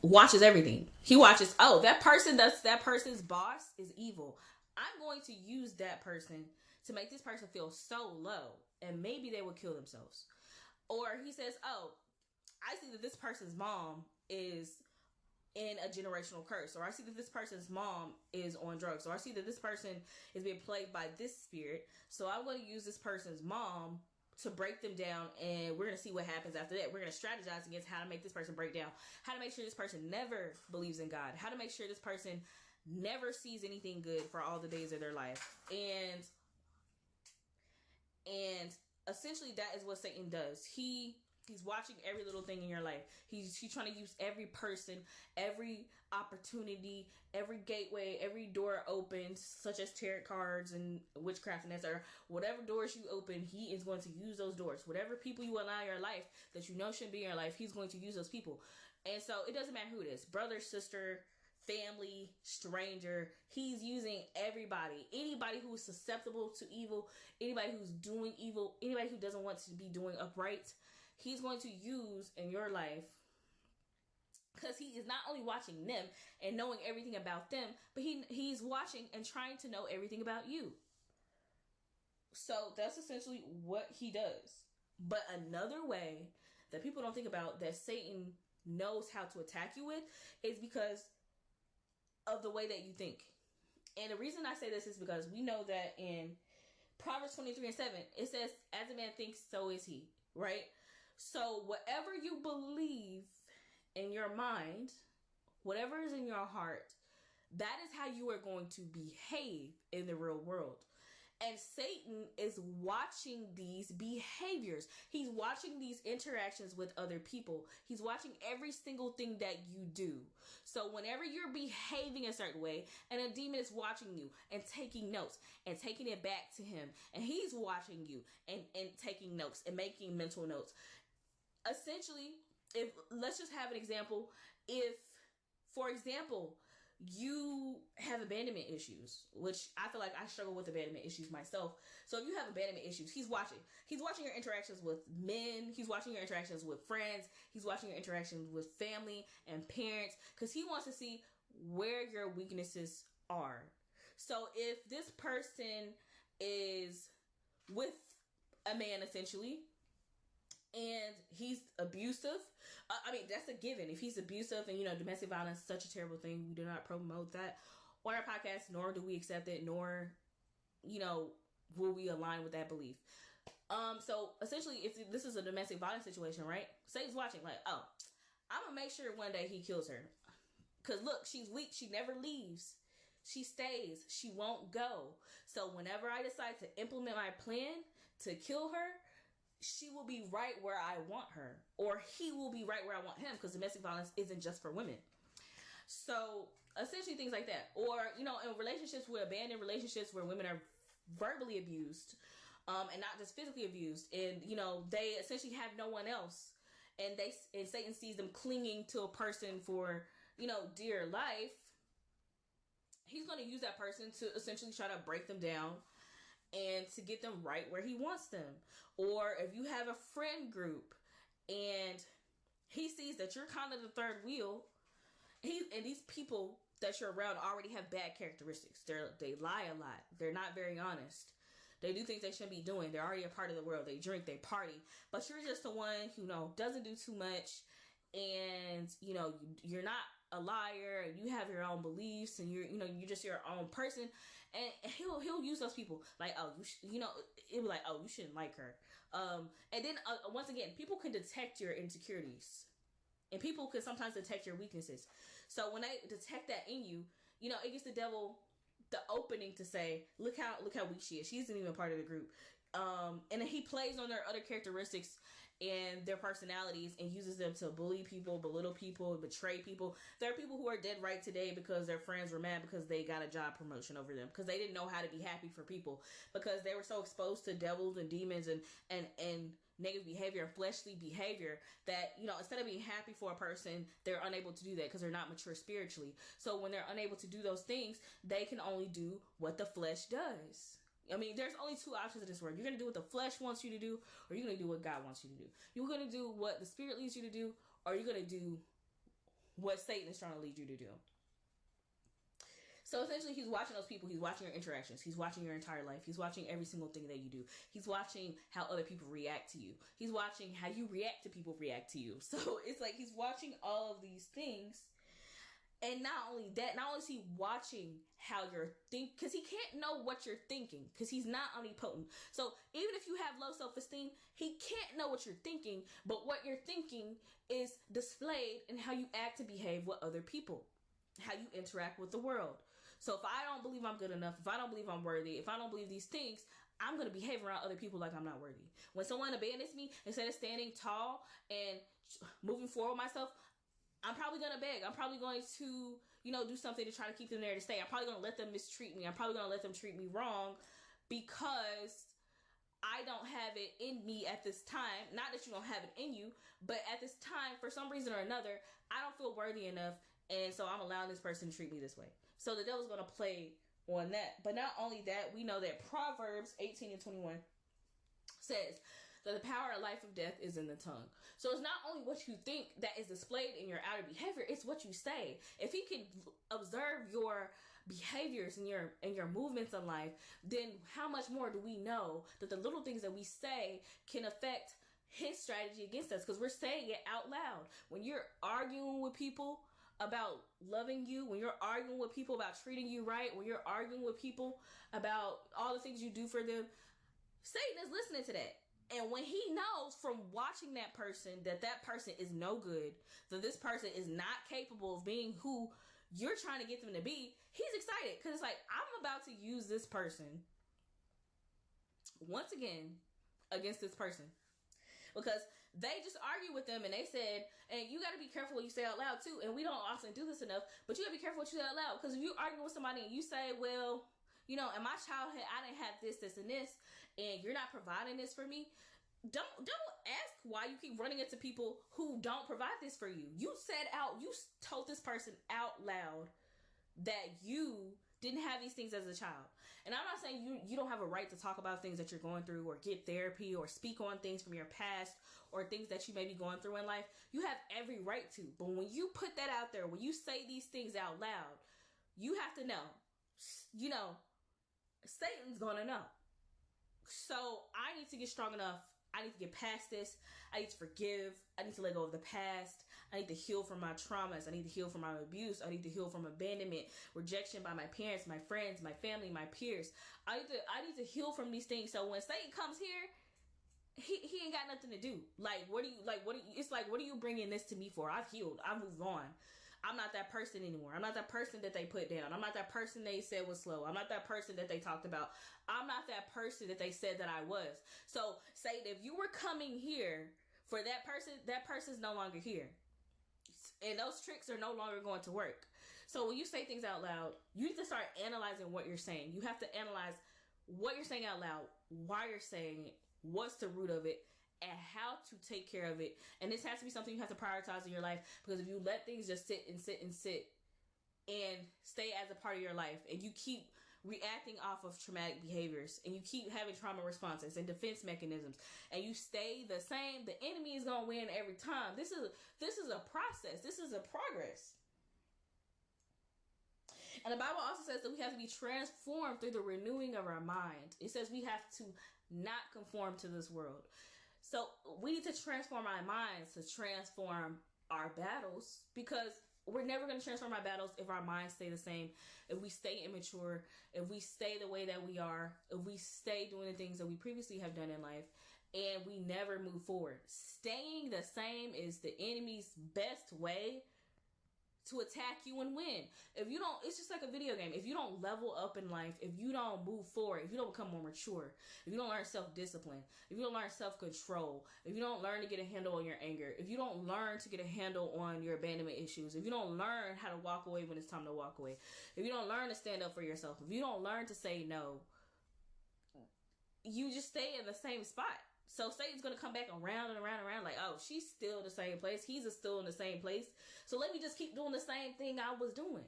watches everything. He watches, oh, that person's boss is evil. I'm going to use that person to make this person feel so low, and maybe they will kill themselves. Or he says, oh, I see that this person's mom is in a generational curse, or I see that this person's mom is on drugs, or I see that this person is being plagued by this spirit. So I'm going to use this person's mom to break them down, and we're going to see what happens after that. We're going to strategize against how to make this person break down, how to make sure this person never believes in God, how to make sure this person never sees anything good for all the days of their life. And essentially that is what Satan does. He's watching every little thing in your life. He's trying to use every person, every opportunity, every gateway, every door opened, such as tarot cards and witchcraft and that sort of whatever doors you open, he is going to use those doors. Whatever people you allow in your life that you know shouldn't be in your life, he's going to use those people. And so it doesn't matter who it is, brother, sister, family, stranger. He's using everybody. Anybody who is susceptible to evil, anybody who's doing evil, anybody who doesn't want to be doing upright, he's going to use in your life, because he is not only watching them and knowing everything about them, but he's watching and trying to know everything about you. So that's essentially what he does. But another way that people don't think about that Satan knows how to attack you with is because of the way that you think. And the reason I say this is because we know that in Proverbs 23:7, it says, as a man thinks, so is he, right? So whatever you believe in your mind, whatever is in your heart, that is how you are going to behave in the real world. And Satan is watching these behaviors. He's watching these interactions with other people. He's watching every single thing that you do. So whenever you're behaving a certain way, and a demon is watching you and taking notes and taking it back to him, and he's watching you and taking notes and making mental notes. Essentially, if let's just have an example. If, for example, you have abandonment issues, which I feel like I struggle with abandonment issues myself. So if you have abandonment issues, he's watching your interactions with men, he's watching your interactions with friends, he's watching your interactions with family and parents, because he wants to see where your weaknesses are. So if this person is with a man, essentially, and he's abusive, that's a given. If he's abusive, and domestic violence is such a terrible thing, we do not promote that on our podcast, nor do we accept it, nor will we align with that belief. So essentially, if this is a domestic violence situation, right, Satan's watching, like, oh, I'm gonna make sure one day he kills her, because look, she's weak, she never leaves, she stays, she won't go. So whenever I decide to implement my plan to kill her, she will be right where I want her, or he will be right where I want him, because domestic violence isn't just for women. So essentially things like that. Or in relationships, with abandoned relationships where women are verbally abused, and not just physically abused, and they essentially have no one else, and Satan sees them clinging to a person for dear life. He's going to use that person to essentially try to break them down and to get them right where he wants them. Or if you have a friend group and he sees that you're kind of the third wheel, and these people that you're around already have bad characteristics. They lie a lot. They're not very honest. They do things they shouldn't be doing. They're already a part of the world. They drink, they party. But you're just the one who doesn't do too much, and you're not a liar, and you have your own beliefs, and you're just your own person. And he'll use those people, like, oh, it'll be like, oh, you shouldn't like her. And then once again, people can detect your insecurities, and people can sometimes detect your weaknesses. So when they detect that in you, it gives the devil the opening to say, look how weak she is. She isn't even part of the group. And then he plays on their other characteristics and their personalities and uses them to bully people, belittle people, betray people. There are people who are dead right today because their friends were mad because they got a job promotion over them, because they didn't know how to be happy for people, because they were so exposed to devils and demons and negative behavior and fleshly behavior that instead of being happy for a person, they're unable to do that because they're not mature spiritually. So when they're unable to do those things, they can only do what the flesh does. There's only two options in this world. You're going to do what the flesh wants you to do, or you're going to do what God wants you to do. You're going to do what the Spirit leads you to do, or you're going to do what Satan is trying to lead you to do. So essentially, he's watching those people. He's watching your interactions. He's watching your entire life. He's watching every single thing that you do. He's watching how other people react to you. He's watching how you react to people react to you. So it's like he's watching all of these things. And not only that, not only is he watching how you're thinking, because he can't know what you're thinking, because he's not omnipotent. So even if you have low self-esteem, he can't know what you're thinking, but what you're thinking is displayed in how you act to behave with other people, how you interact with the world. So if I don't believe I'm good enough, if I don't believe I'm worthy, if I don't believe these things, I'm going to behave around other people like I'm not worthy. When someone abandons me, instead of standing tall and moving forward myself, I'm probably going to beg. I'm probably going to, do something to try to keep them there to stay. I'm probably going to let them mistreat me. I'm probably going to let them treat me wrong because I don't have it in me at this time. Not that you don't have it in you, but at this time, for some reason or another, I don't feel worthy enough. And so I'm allowing this person to treat me this way. So the devil's going to play on that. But not only that, we know that Proverbs 18 and 21 says that the power of life and death is in the tongue. So it's not only what you think that is displayed in your outer behavior, it's what you say. If he can observe your behaviors and your movements in life, then how much more do we know that the little things that we say can affect his strategy against us? Because we're saying it out loud. When you're arguing with people about loving you, when you're arguing with people about treating you right, when you're arguing with people about all the things you do for them, Satan is listening to that. And when he knows from watching that person that person is no good, that this person is not capable of being who you're trying to get them to be, he's excited because it's like, I'm about to use this person once again against this person. Because they just argue with them and they said, and you got to be careful what you say out loud too. And we don't often do this enough, but you got to be careful what you say out loud. Because if you argue with somebody and you say, well, in my childhood, I didn't have this, this, and this, and you're not providing this for me. Don't ask why you keep running into people who don't provide this for you. You told this person out loud that you didn't have these things as a child. And I'm not saying you don't have a right to talk about things that you're going through or get therapy or speak on things from your past or things that you may be going through in life. You have every right to. But when you put that out there, when you say these things out loud, you have to know, Satan's going to know. So I need to get strong enough. I need to get past this. I need to forgive. I need to let go of the past. I need to heal from my traumas. I need to heal from my abuse. I need to heal from abandonment, rejection by my parents, my friends, my family, my peers. I need to heal from these things. So when Satan comes here, he ain't got nothing to do. It's like, what are you bringing this to me for? I've healed. I've moved on. I'm not that person anymore. I'm not that person that they put down. I'm not that person they said was slow. I'm not that person that they talked about. I'm not that person that they said that I was. So, Satan, if you were coming here for that person's no longer here. And those tricks are no longer going to work. So when you say things out loud, you need to start analyzing what you're saying. You have to analyze what you're saying out loud, why you're saying it, what's the root of it, and how to take care of it. And this has to be something you have to prioritize in your life, because if you let things just sit and stay as a part of your life, and you keep reacting off of traumatic behaviors, and you keep having trauma responses and defense mechanisms, and you stay the same, the enemy is going to win every time. This is a process. This is a progress. And the Bible also says that we have to be transformed through the renewing of our mind. It says we have to not conform to this world. So we need to transform our minds to transform our battles, because we're never going to transform our battles if our minds stay the same, if we stay immature, if we stay the way that we are, if we stay doing the things that we previously have done in life, and we never move forward. Staying the same is the enemy's best way to attack you and win. If you don't, it's just like a video game. If you don't level up in life, if you don't move forward, if you don't become more mature, if you don't learn self-discipline, if you don't learn self-control, if you don't learn to get a handle on your anger, if you don't learn to get a handle on your abandonment issues, if you don't learn how to walk away when it's time to walk away, if you don't learn to stand up for yourself, if you don't learn to say no, you just stay in the same spot. So Satan's going to come back around and around and around like, she's still in the same place. He's still in the same place. So let me just keep doing the same thing I was doing.